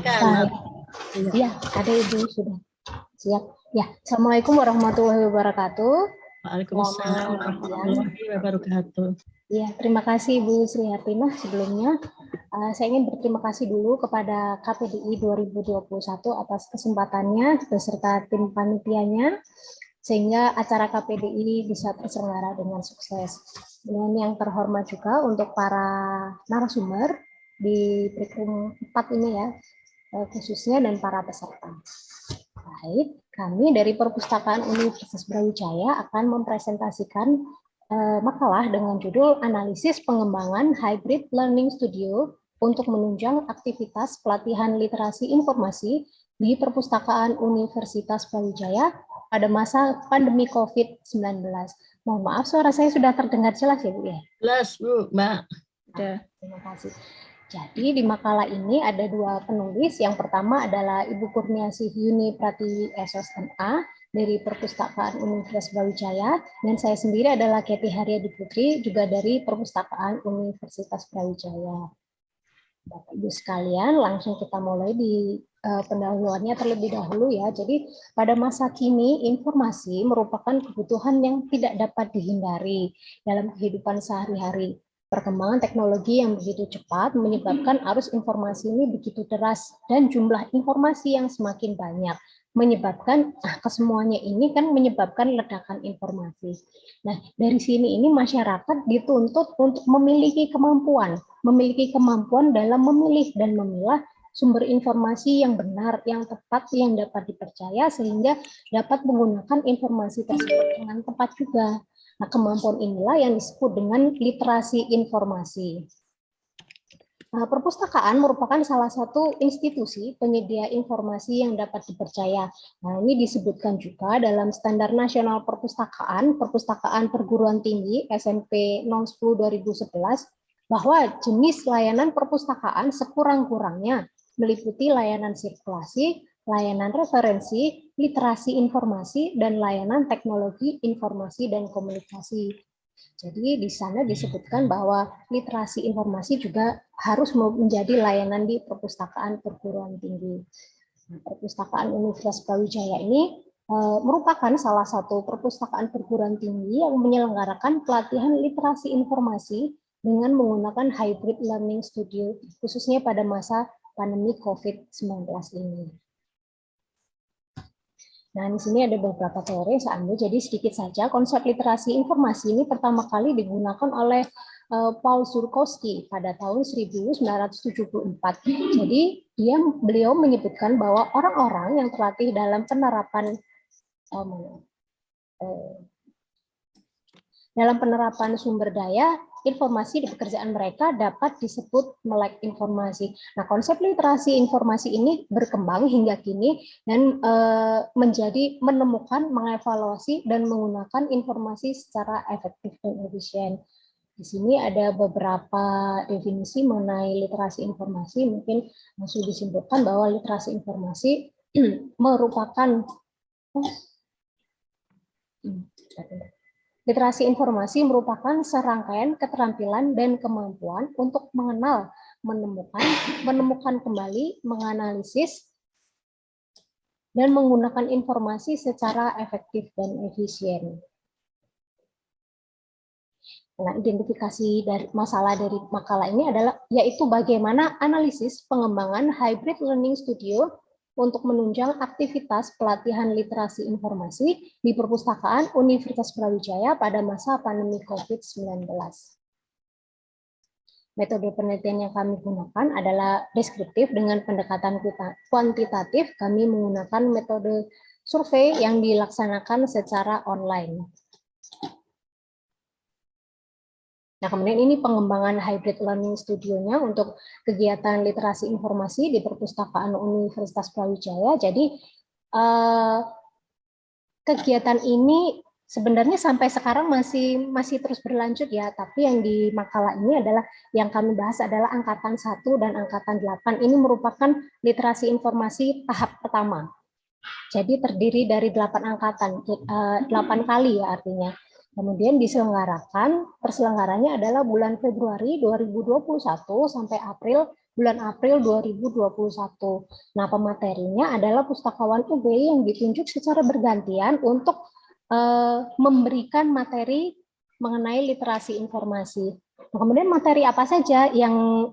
Silakan. Baik. Ya, ada Ibu sudah siap. Ya, Assalamualaikum warahmatullahi wabarakatuh. Waalaikumsalam warahmatullahi wabarakatuh. Ya, terima kasih Bu Sri Hartinah sebelumnya. Saya ingin berterima kasih dulu kepada KPDI 2021 atas kesempatannya beserta tim panitianya sehingga acara KPDI bisa terselenggara dengan sukses. Dan yang terhormat juga untuk para narasumber di Prekum 4 ini ya, khususnya dan para peserta. Baik, kami dari Perpustakaan Universitas Brawijaya akan mempresentasikan makalah dengan judul Analisis Pengembangan Hybrid Learning Studio untuk menunjang aktivitas pelatihan literasi informasi di Perpustakaan Universitas Brawijaya pada masa pandemi COVID-19. Mohon maaf, suara saya sudah terdengar jelas ya, Bu ya? Jelas, Bu, Mbak. Terima kasih. Jadi di makalah ini ada dua penulis. Yang pertama adalah Ibu Kurniasih Yuni Pratiwi SSMA dari Perpustakaan Universitas Brawijaya, dan saya sendiri adalah Kety Haryadi Putri juga dari Perpustakaan Universitas Brawijaya. Bapak Ibu sekalian, langsung kita mulai di pendahuluannya terlebih dahulu ya. Jadi pada masa kini informasi merupakan kebutuhan yang tidak dapat dihindari dalam kehidupan sehari-hari. Perkembangan teknologi yang begitu cepat menyebabkan arus informasi ini begitu deras dan jumlah informasi yang semakin banyak menyebabkan kesemuanya ini kan menyebabkan ledakan informasi. Nah, dari sini ini masyarakat dituntut untuk memiliki kemampuan dalam memilih dan memilah sumber informasi yang benar, yang tepat, yang dapat dipercaya sehingga dapat menggunakan informasi tersebut dengan tepat juga. Nah, kemampuan inilah yang disebut dengan literasi informasi. Nah, perpustakaan merupakan salah satu institusi penyedia informasi yang dapat dipercaya. Nah, ini disebutkan juga dalam Standar Nasional Perpustakaan, Perpustakaan Perguruan Tinggi SMP 010/2011, bahwa jenis layanan perpustakaan sekurang-kurangnya meliputi layanan sirkulasi, layanan referensi, literasi informasi, dan layanan teknologi informasi dan komunikasi. Jadi di sana disebutkan bahwa literasi informasi juga harus menjadi layanan di perpustakaan perguruan tinggi. Nah, Perpustakaan Universitas Brawijaya ini merupakan salah satu perpustakaan perguruan tinggi yang menyelenggarakan pelatihan literasi informasi dengan menggunakan hybrid learning studio, khususnya pada masa pandemi COVID-19 ini. Nah, di sini ada beberapa teori yang saya ambil, jadi sedikit saja. Konsep literasi informasi ini pertama kali digunakan oleh Paul Zurzkowski pada tahun 1974. Jadi, beliau menyebutkan bahwa orang-orang yang terlatih dalam penerapan sumber daya informasi di pekerjaan mereka dapat disebut melek informasi. Nah, konsep literasi informasi ini berkembang hingga kini dan menjadi menemukan, mengevaluasi, dan menggunakan informasi secara efektif dan efisien. Di sini ada beberapa definisi mengenai literasi informasi. Mungkin langsung disimpulkan bahwa literasi informasi merupakan literasi informasi merupakan serangkaian keterampilan dan kemampuan untuk mengenal, menemukan kembali, menganalisis, dan menggunakan informasi secara efektif dan efisien. Nah, identifikasi dari masalah dari makalah ini adalah yaitu bagaimana analisis pengembangan hybrid learning studio untuk menunjang aktivitas pelatihan literasi informasi di Perpustakaan Universitas Brawijaya pada masa pandemi COVID-19. Metode penelitian yang kami gunakan adalah deskriptif dengan pendekatan kuantitatif. Kami menggunakan metode survei yang dilaksanakan secara online. Nah, kemudian ini pengembangan hybrid learning studionya untuk kegiatan literasi informasi di Perpustakaan Universitas Brawijaya. Jadi, kegiatan ini sebenarnya sampai sekarang masih terus berlanjut ya, tapi yang di makalah ini adalah yang kami bahas adalah angkatan 1 dan angkatan 8. Ini merupakan literasi informasi tahap pertama. Jadi terdiri dari 8 angkatan, 8 kali ya artinya. Kemudian perselenggaranya adalah bulan Februari 2021 sampai April bulan April 2021. Nah, pematerinya adalah pustakawan UB yang ditunjuk secara bergantian untuk memberikan materi mengenai literasi informasi. Nah, kemudian materi apa saja yang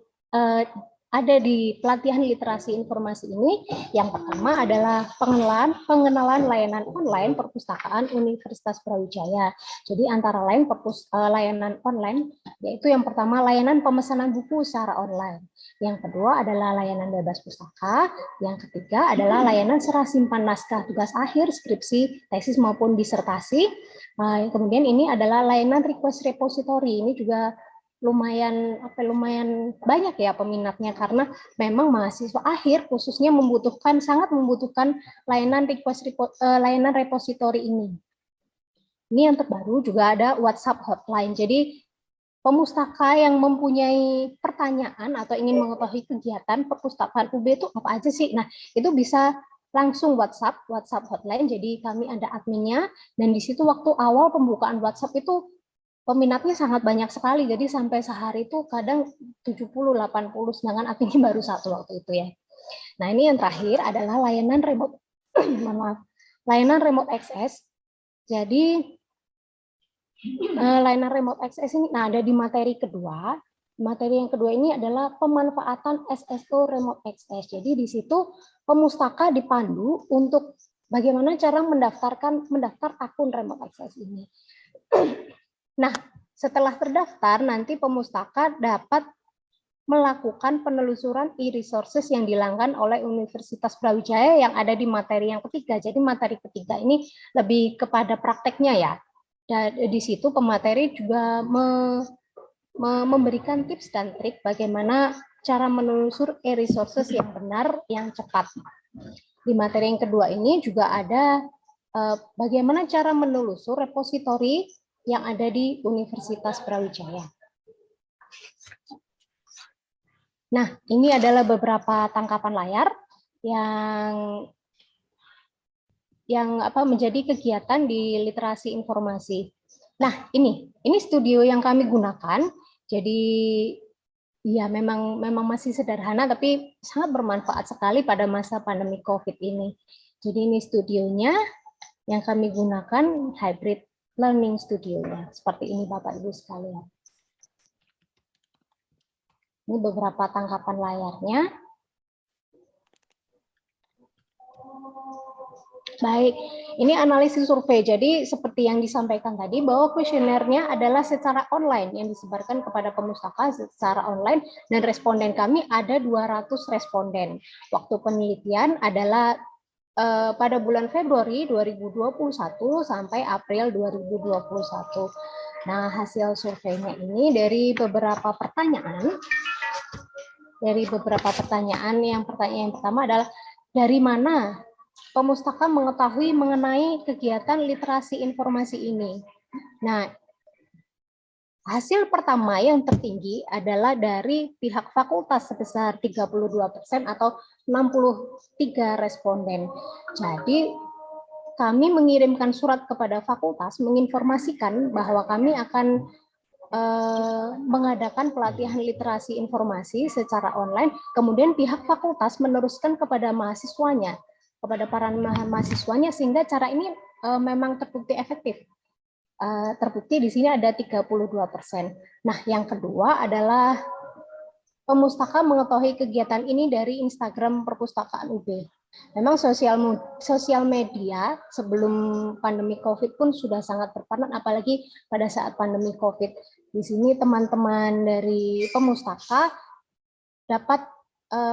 ada di pelatihan literasi informasi ini? Yang pertama adalah pengenalan layanan online perpustakaan Universitas Brawijaya. Jadi antara lain layanan online, yaitu yang pertama layanan pemesanan buku secara online. Yang kedua adalah layanan bebas pustaka. Yang ketiga adalah layanan serah simpan naskah tugas akhir, skripsi, tesis maupun disertasi. Kemudian ini adalah layanan request repository. Ini juga lumayan banyak ya peminatnya, karena memang mahasiswa akhir khususnya sangat membutuhkan layanan layanan repository ini. Ini yang terbaru juga ada WhatsApp hotline. Jadi pemustaka yang mempunyai pertanyaan atau ingin mengetahui kegiatan perpustakaan UB itu apa aja sih? Nah, itu bisa langsung WhatsApp hotline. Jadi kami ada adminnya, dan di situ waktu awal pembukaan WhatsApp itu peminatnya sangat banyak sekali. Jadi sampai sehari itu kadang 70-80, sedangkan adminnya baru satu waktu itu ya. Nah, ini yang terakhir adalah layanan remote layanan remote access. Jadi layanan remote access ini ada di materi kedua. Materi yang kedua ini adalah pemanfaatan SSO remote access. Jadi di situ pemustaka dipandu untuk bagaimana cara mendaftar akun remote access ini. Nah, setelah terdaftar nanti pemustaka dapat melakukan penelusuran e-resources yang dilanggan oleh Universitas Brawijaya yang ada di materi yang ketiga. Jadi materi ketiga ini lebih kepada prakteknya ya. Dan di situ pemateri juga memberikan tips dan trik bagaimana cara menelusur e-resources yang benar, yang cepat. Di materi yang kedua ini juga ada bagaimana cara menelusur repositori yang ada di Universitas Brawijaya. Nah, ini adalah beberapa tangkapan layar yang menjadi kegiatan di literasi informasi. Nah, ini studio yang kami gunakan. Jadi ya memang masih sederhana tapi sangat bermanfaat sekali pada masa pandemi Covid ini. Jadi ini studionya yang kami gunakan, hybrid learning studio ya. Seperti ini Bapak Ibu sekalian. Ini beberapa tangkapan layarnya. Baik, ini analisis survei. Jadi seperti yang disampaikan tadi bahwa kuesionernya adalah secara online yang disebarkan kepada pemustaka secara online, dan responden kami ada 200 responden. Waktu penelitian adalah pada bulan Februari 2021 sampai April 2021. Nah, hasil surveinya ini dari beberapa pertanyaan. Yang pertama adalah dari mana pemustaka mengetahui mengenai kegiatan literasi informasi ini. Nah, hasil pertama yang tertinggi adalah dari pihak fakultas sebesar 32% atau 63 responden. Jadi, kami mengirimkan surat kepada fakultas menginformasikan bahwa kami akan mengadakan pelatihan literasi informasi secara online, kemudian pihak fakultas meneruskan kepada mahasiswanya, kepada para mahasiswanya, sehingga cara ini memang terbukti efektif. Terbukti di sini ada 32%. Nah, yang kedua adalah pemustaka mengetahui kegiatan ini dari Instagram Perpustakaan UB. Memang sosial media sebelum pandemi COVID pun sudah sangat berperan, apalagi pada saat pandemi COVID. Di sini teman-teman dari pemustaka dapat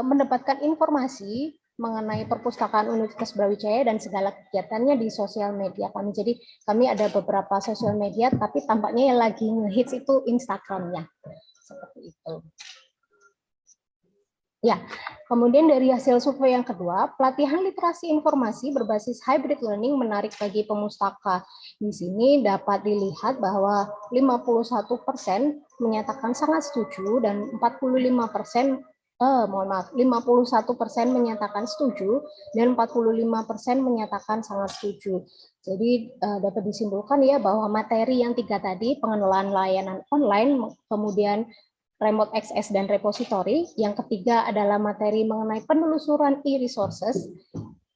mendapatkan informasi mengenai perpustakaan Universitas Brawijaya dan segala kegiatannya di sosial media kami. Jadi kami ada beberapa sosial media, tapi tampaknya yang lagi ngehits itu Instagramnya. Seperti itu. Ya, kemudian dari hasil survei yang kedua, pelatihan literasi informasi berbasis hybrid learning menarik bagi pemustaka. Di sini dapat dilihat bahwa 51% menyatakan sangat setuju dan 51% menyatakan setuju dan 45% menyatakan sangat setuju. Jadi dapat disimpulkan ya bahwa materi yang tiga tadi, pengenalan layanan online, kemudian remote access dan repository. Yang ketiga adalah materi mengenai penelusuran e-resources.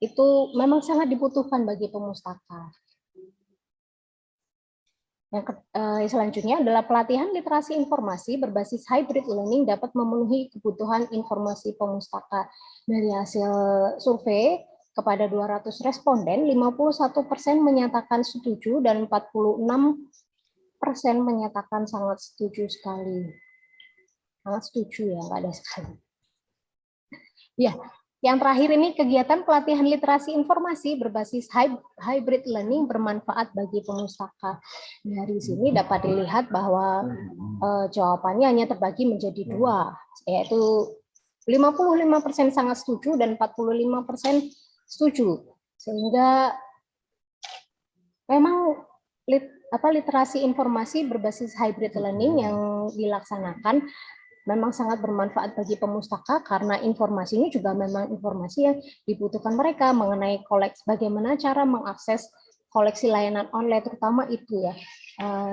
Itu memang sangat dibutuhkan bagi pemustaka. Yang selanjutnya adalah pelatihan literasi informasi berbasis hybrid learning dapat memenuhi kebutuhan informasi pemustaka. Dari hasil survei kepada 200 responden, 51% menyatakan setuju dan 46% menyatakan sangat setuju sekali. Sangat setuju ya, nggak ada sekali. Ya, yang terakhir ini kegiatan pelatihan literasi informasi berbasis hybrid learning bermanfaat bagi pemustaka. Dari sini dapat dilihat bahwa jawabannya hanya terbagi menjadi dua, yaitu 55% sangat setuju dan 45% setuju. Sehingga memang literasi informasi berbasis hybrid learning yang dilaksanakan memang sangat bermanfaat bagi pemustaka karena informasinya juga memang informasi yang dibutuhkan mereka mengenai bagaimana cara mengakses koleksi layanan online, terutama itu ya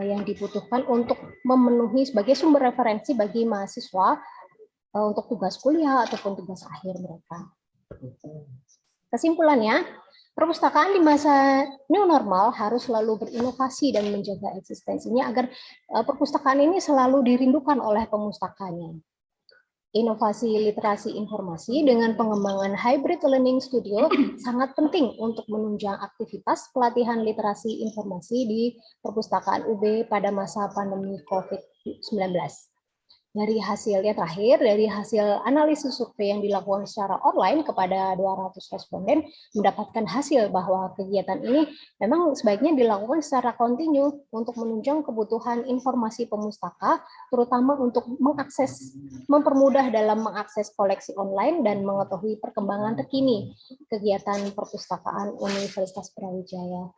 yang dibutuhkan untuk memenuhi sebagai sumber referensi bagi mahasiswa untuk tugas kuliah ataupun tugas akhir mereka. Kesimpulannya, perpustakaan di masa new normal harus selalu berinovasi dan menjaga eksistensinya agar perpustakaan ini selalu dirindukan oleh pemustakanya. Inovasi literasi informasi dengan pengembangan hybrid learning studio sangat penting untuk menunjang aktivitas pelatihan literasi informasi di perpustakaan UB pada masa pandemi COVID-19. Dari hasilnya terakhir, dari hasil analisis survei yang dilakukan secara online kepada 200 responden, mendapatkan hasil bahwa kegiatan ini memang sebaiknya dilakukan secara kontinu untuk menunjang kebutuhan informasi pemustaka, terutama untuk mempermudah dalam mengakses koleksi online dan mengetahui perkembangan terkini kegiatan perpustakaan Universitas Brawijaya.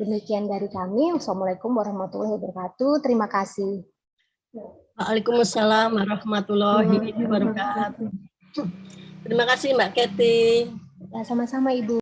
Demikian dari kami. Wassalamualaikum warahmatullahi wabarakatuh. Terima kasih. Waalaikumsalam warahmatullahi wabarakatuh. Terima kasih Mbak Kety. Ya, sama-sama Ibu.